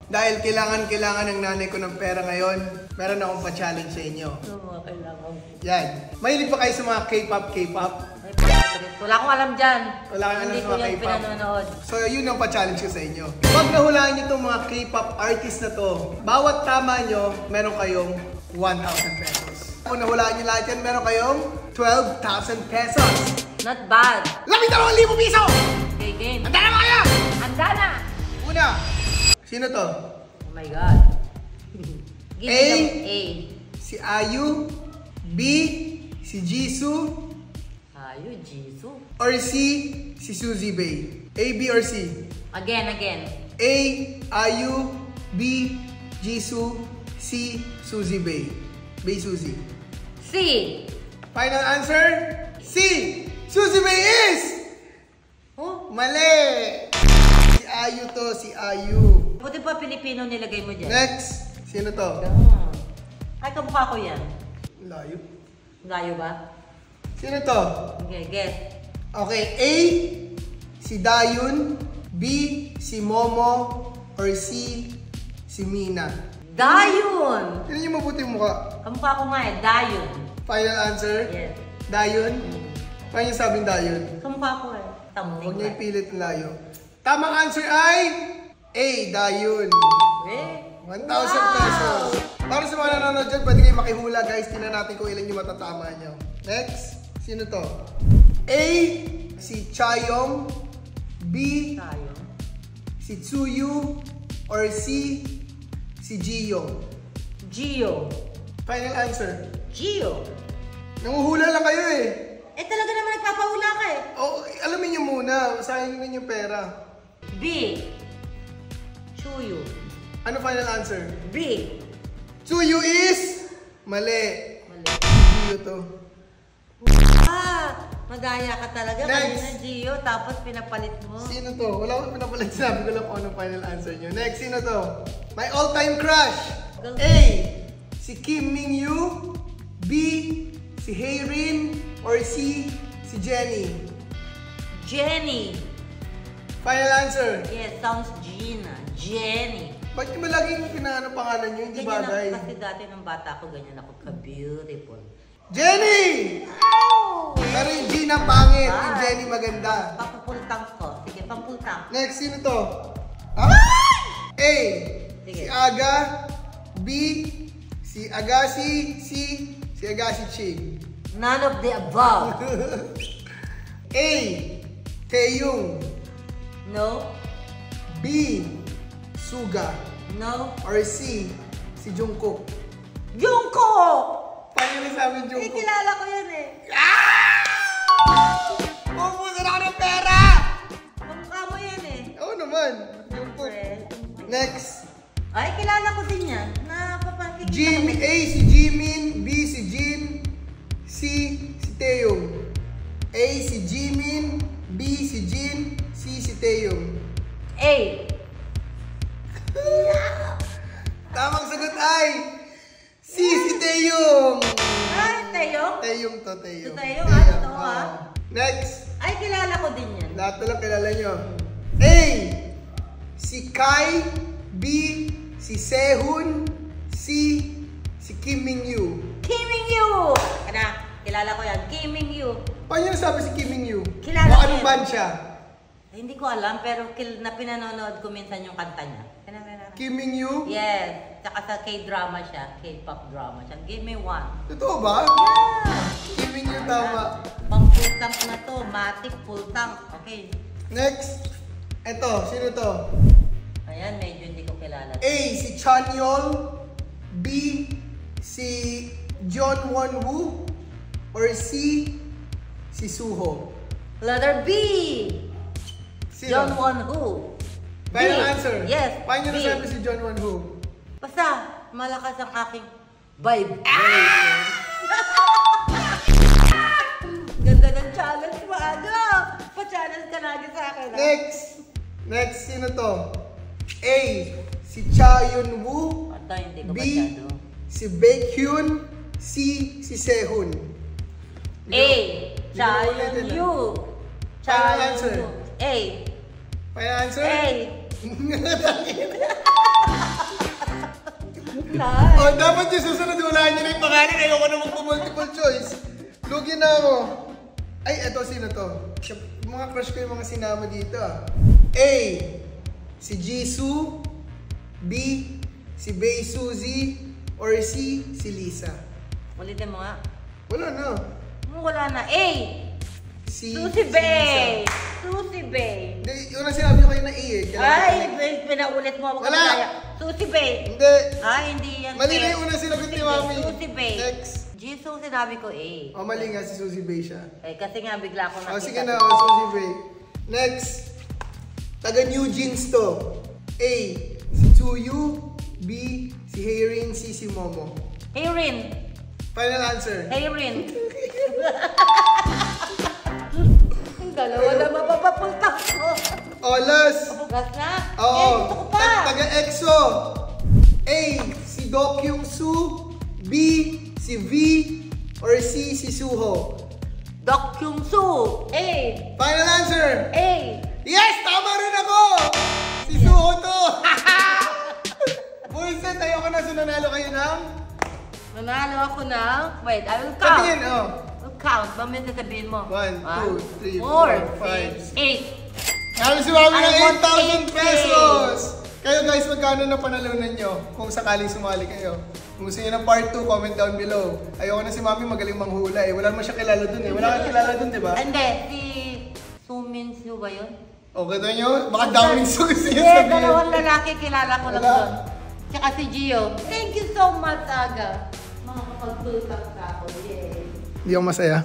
Dahil kailangan ng nanay ko ng pera ngayon, meron akong pa-challenge sa inyo. Oo, kailangan. Yan. Mahilig pa kayo sa mga K-pop? Wala akong alam dyan. Wala kang alam sa mga K-pop? Hindi ko yan pinanonood. So, yun ang pa-challenge ko sa inyo. Pag nahulaan nyo itong mga K-pop artist na to, bawat tama nyo, meron kayong 1,000 pesos. Kung nahulaan nyo lahat yan, meron kayong 12,000 pesos. Not bad. 12,000 piso! Okay, game. Handa na ba kayo? Handa na! Una, sino to? Oh my God. Give A. me A. Si Ayu. B. Si Jisoo. Ayu, Jisoo. Or C. Si Suzy Bay. A, B, or C? Again. A. Ayu. B. Jisoo. C. Suzy Bay. Bay Suzy. C. Final answer? C. Suzy Bay is... Oh? Mali! Si Ayu to, si Ayu. Buti pa Pilipino nilagay mo dyan. Next, sino to? Ay, kamukha ko yan. Layo. Layo ba? Sino to? Okay, guess. Okay, A. Si Dayun. B. Si Momo. Or C. Si Mina. Dayun! Sino yung mabuting mukha? Kamukha ko nga eh, Dayun. Final answer? Yes. Dayun? Paano yung sabing Dayun? Kamukha ko eh. Tamning Huwag niyo ka. ipilit ng layo. Tamang answer ay A. Dayun. Eh? 1,000 pesos. Para sa mga nanonood dyan, pwede kayo makihula guys. Tingnan natin kung ilan yung matatama nyo. Next, sino to? A. Si Chayong. B. Tayo. Si Tsuyu. Or C. Si Jiyong. Gio. Final answer. Gio. Nanguhula lang kayo eh. Eh talaga naman nagpapahula ka eh. Oh, alamin nyo muna. Sayang din yung pera. B. Chuyu. Ano final answer? B. Tsuyu is... Mali. Mali. Jiyo to. Madaya ka talaga. Next. Kanina Gio, tapos pinapalit mo. Sino to? Wala akong pinapalit. Sabi ko lang kung anong final answer nyo. Next, sino to? My all-time crush. A. Si Kim Min Yoo. B. Si Haerin. Or C. Si Jennie. Jenny. Final answer. Yes, sounds Gina. Jenny. Ba't nyo ba laging pinaano pangalan nyo? Hindi Ganyan bagay. ako kasi dati nung bata ako, ganyan ako ka-beautiful. Jennie! Ow! Pero yung Gina pangit. Yung Jennie maganda. Pampultang ko. Sige, pampultang. Next, sino to? Ah? A. Sige. Si Aga. B. Si Agassi. C. Si Agassi Ching. None of the above. A. Taeyong. No. B. Suga. No. Or C. Si Jungkook. Jungkook! Paano nasabi Eh, Jungkook? kilala ko yan eh. Pupunta na ako ng pera! Kamukha mo yan eh. Oo naman. Jungkook. Next. Ay, kilala ko din yan. Napapakikita A. Si Jimin. B. Si Jin. C. Si Taeyong. A. Si Jimin. B. Si Jin. C. Si Taeyong. A. Tamang sagot ay C. Si Taeyong. Ay, Taeyong? Taeyong to, Taeyong. Si Taeyong, ah, totoo, ah. Next. Ay, kilala ko din yan. Lahat na lang kilala nyo. A. Si Kai. B. Si Sehun. C. Si Kim Min Yoo. Kim Min Yoo! Kana, kilala ko yan. Kim Min Yoo. Paano nasabi si Kim Min Yoo? Kilala O ko anong yan. band siya? Ay, hindi ko alam, pero na pinanonood ko minsan yung kanta niya. Kim Min Yoo? Yes. Tsaka sa K-drama siya. K-pop drama siya. Give me one. Totoo ba? Yeah! Kim Min Yoo tama. Pang-full tank na to. Matic full tank. Okay. Next. Eto, sino to? Ayan, medyo hindi ko kilala. A. Si Chanyeol. B. Si John Won-woo. Or C. Si Suho. Letter B! Sino? John Won-woo. Final B. answer. Yes, Paano B. nasabi si John Won-woo? Basta, malakas ang aking vibration. Ganda ng challenge mo, ano? Pa-challenge ka lagi sa akin. ah. Next, sino to? A. Si Cha Yun-woo. Ito, hindi ko B. masyado. Si Baekhyun. C. Si Sehun. A. Hindi ko ulitin, ah. Chayon-yu. Final answer. A. Final answer? A. Life. Oh, dapat yung susunod, wala nyo na yung pangalan. Ayoko na magpa-multiple choice. Lugi na ako. Ay, eto, sino to? Mga crush ko yung mga sinama dito ah. A, si Jisoo. B, si Bae Suzy. Or C, si Lisa. Ulitin mo nga. Wala na. Wala na. A. Suzy Bae. Suzy Bae. Hindi, yung sinabi ko kayo na A eh. Ay, pinaulit mo. Wala. Suzy Bae. Hindi. Ay, hindi yan. Mali na yung unang sinagot ni Mami. Suzy Bae. Next. Jisoo, sinabi ko A. Oh, mali nga si Suzy Bae siya. Eh, kasi nga bigla ko nakita. Oh, sige na. Oh, Suzy Bae. Next. Taga New Jeans to. A, si Tsuyu. B, si Hayrin. C, si Momo. Hayrin. Final answer. Hayrin. Ang dalawa na mapapapunta ko. Oh, last. Last na? Oo. Eh, gusto ko pa. Taga EXO. A, si Do Kyung-soo. B, si V. Or C, si Suho. Dok Kyung-soo. A. Final answer. A. Yes! Tama rin ako! Si Suho to! Bullset! Ayoko na. So, nanalo kayo ng? Nanalo ako ng... Wait, I will count. Sabihin, oh. I'll count. Mamaya sasabihin mo. 1, 2, 3, 4, 5, 8. Namin si Mami ng I want 8,000 pesos! Kayo guys, magkano na panalunan nyo kung sakaling sumali kayo? Kung gusto nyo ng part 2, comment down below. Ayoko na si Mami magaling manghula eh. Wala naman siya kilala dun eh. Wala kang kilala dun, di ba? Hindi, si Sumin Soo ba yun? Okay to nyo? Baka daming susi Hindi, sabihin. dalawang lalaki kilala ko lang Wala. doon. Tsaka si Gio. Thank you so much, Aga. Makakapag-tulak ka ako. Yay! Hindi ako masaya.